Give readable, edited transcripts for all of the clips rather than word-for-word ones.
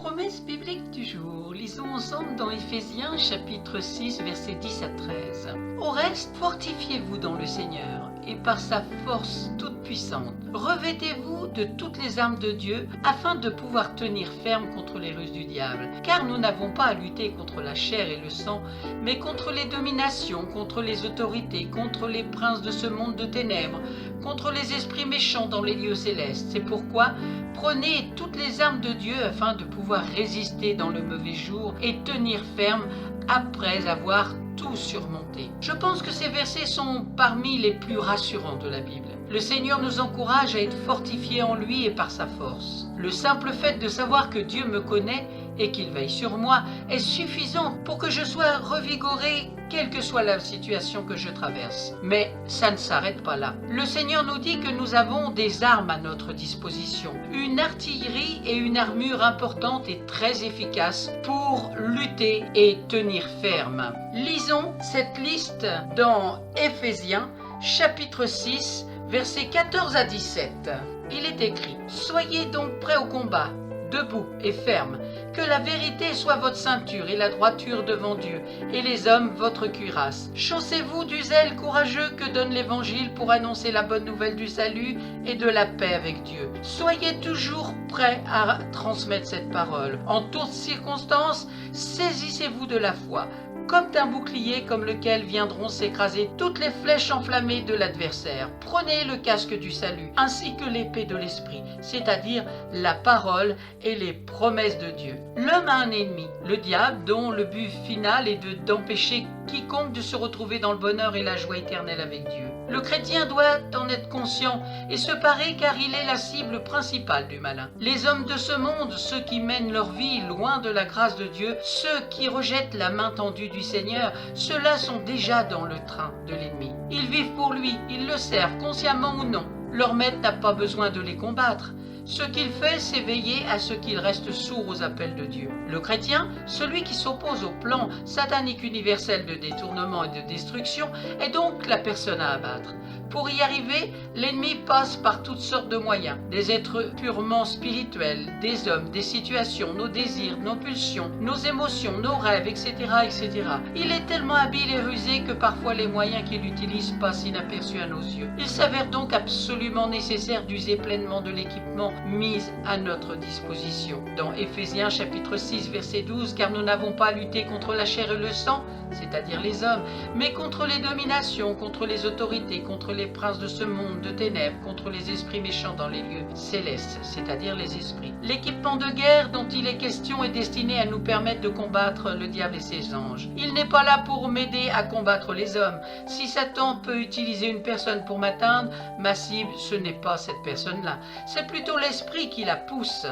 Promesse biblique du jour. Lisons ensemble dans Éphésiens chapitre 6 versets 10 à 13. Au reste, fortifiez-vous dans le Seigneur et par sa force toute puissante. Revêtez-vous de toutes les armes de Dieu afin de pouvoir tenir ferme contre les ruses du diable. Car nous n'avons pas à lutter contre la chair et le sang, mais contre les dominations, contre les autorités, contre les princes de ce monde de ténèbres, contre les esprits méchants dans les lieux célestes. C'est pourquoi prenez toutes les armes de Dieu afin de pouvoir résister dans le mauvais jour et tenir ferme après avoir tout surmonté. Je pense que ces versets sont parmi les plus rassurants de la Bible. Le Seigneur nous encourage à être fortifiés en lui et par sa force. Le simple fait de savoir que Dieu me connaît et qu'il veille sur moi est suffisant pour que je sois revigoré quelle que soit la situation que je traverse. Mais ça ne s'arrête pas là. Le Seigneur nous dit que nous avons des armes à notre disposition, une artillerie et une armure importante et très efficace pour lutter et tenir ferme. Lisons cette liste dans Éphésiens chapitre 6 versets 14 à 17. Il est écrit: Soyez donc prêts au combat, debout et ferme, que la vérité soit votre ceinture et la droiture devant Dieu, et les hommes votre cuirasse. Chaussez-vous du zèle courageux que donne l'Évangile pour annoncer la bonne nouvelle du salut et de la paix avec Dieu. Soyez toujours prêts à transmettre cette parole. En toutes circonstances, saisissez-vous de la foi, comme d'un bouclier comme lequel viendront s'écraser toutes les flèches enflammées de l'adversaire. Prenez le casque du salut, ainsi que l'épée de l'esprit, c'est-à-dire la parole et les promesses de Dieu. L'homme a un ennemi, le diable, dont le but final est d'empêcher quiconque de se retrouver dans le bonheur et la joie éternelle avec Dieu. Le chrétien doit en être conscient et se parer car il est la cible principale du malin. Les hommes de ce monde, ceux qui mènent leur vie loin de la grâce de Dieu, ceux qui rejettent la main tendue du Seigneur, ceux-là sont déjà dans le train de l'ennemi. Ils vivent pour lui, ils le servent, consciemment ou non. Leur maître n'a pas besoin de les combattre. Ce qu'il fait, c'est veiller à ce qu'ils restent sourds aux appels de Dieu. Le chrétien, celui qui s'oppose au plan satanique universel de détournement et de destruction, est donc la personne à abattre. Pour y arriver, l'ennemi passe par toutes sortes de moyens. Des êtres purement spirituels, des hommes, des situations, nos désirs, nos pulsions, nos émotions, nos rêves, etc., etc. Il est tellement habile et rusé que parfois les moyens qu'il utilise passent inaperçus à nos yeux. Il s'avère donc absolument nécessaire d'user pleinement de l'équipement mise à notre disposition. Dans Éphésiens chapitre 6 verset 12, car nous n'avons pas à lutter contre la chair et le sang, c'est-à-dire les hommes, mais contre les dominations, contre les autorités, contre les princes de ce monde de ténèbres, contre les esprits méchants dans les lieux célestes, c'est-à-dire les esprits. L'équipement de guerre dont il est question est destiné à nous permettre de combattre le diable et ses anges. Il n'est pas là pour m'aider à combattre les hommes. Si Satan peut utiliser une personne pour m'atteindre, ma cible, ce n'est pas cette personne-là. C'est plutôt l'esprit qui la pousse.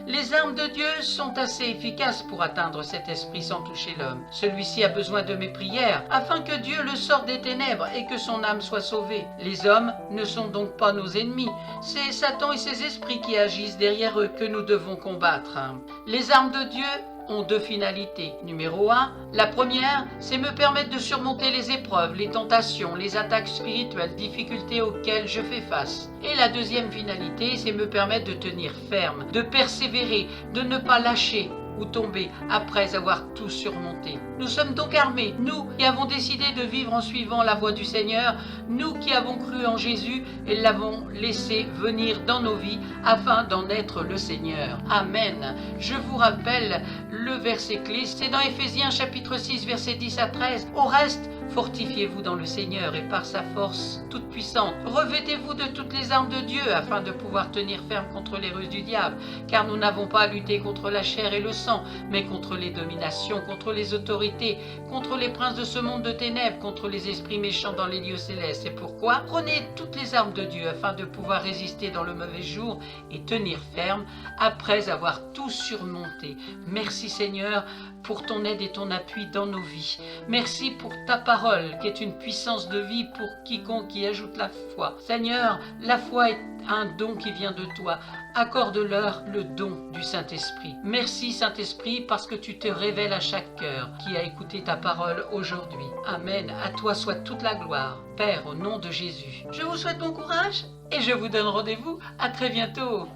Les armes de Dieu sont assez efficaces pour atteindre cet esprit sans toucher l'homme. Celui-ci a besoin de mes prières afin que Dieu le sorte des ténèbres et que son âme soit sauvée. Les hommes ne sont donc pas nos ennemis. C'est Satan et ses esprits qui agissent derrière eux que nous devons combattre. Les armes de Dieu ont deux finalités. Numéro 1, la première, c'est me permettre de surmonter les épreuves, les tentations, les attaques spirituelles, difficultés auxquelles je fais face. Et la deuxième finalité, c'est me permettre de tenir ferme, de persévérer, de ne pas lâcher ou tomber après avoir tout surmonté. Nous sommes donc armés, nous qui avons décidé de vivre en suivant la voie du Seigneur, nous qui avons cru en Jésus et l'avons laissé venir dans nos vies afin d'en être le Seigneur. Amen. Je vous rappelle le verset clé, c'est dans Éphésiens chapitre 6 verset 10 à 13. Au reste, fortifiez-vous dans le Seigneur et par sa force toute puissante. Revêtez-vous de toutes les armes de Dieu afin de pouvoir tenir ferme contre les ruses du diable, car nous n'avons pas à lutter contre la chair et le sang, mais contre les dominations, contre les autorités, contre les princes de ce monde de ténèbres, contre les esprits méchants dans les lieux célestes. C'est pourquoi prenez toutes les armes de Dieu afin de pouvoir résister dans le mauvais jour et tenir ferme après avoir tout surmonté. Merci Seigneur pour ton aide et ton appui dans nos vies. Merci pour ta parole qui est une puissance de vie pour quiconque y ajoute la foi. Seigneur, la foi est un don qui vient de toi. Accorde-leur le don du Saint-Esprit. Merci Saint-Esprit parce que tu te révèles à chaque cœur qui a écouté ta parole aujourd'hui. Amen. À toi soit toute la gloire. Père, au nom de Jésus. Je vous souhaite bon courage et je vous donne rendez-vous à très bientôt.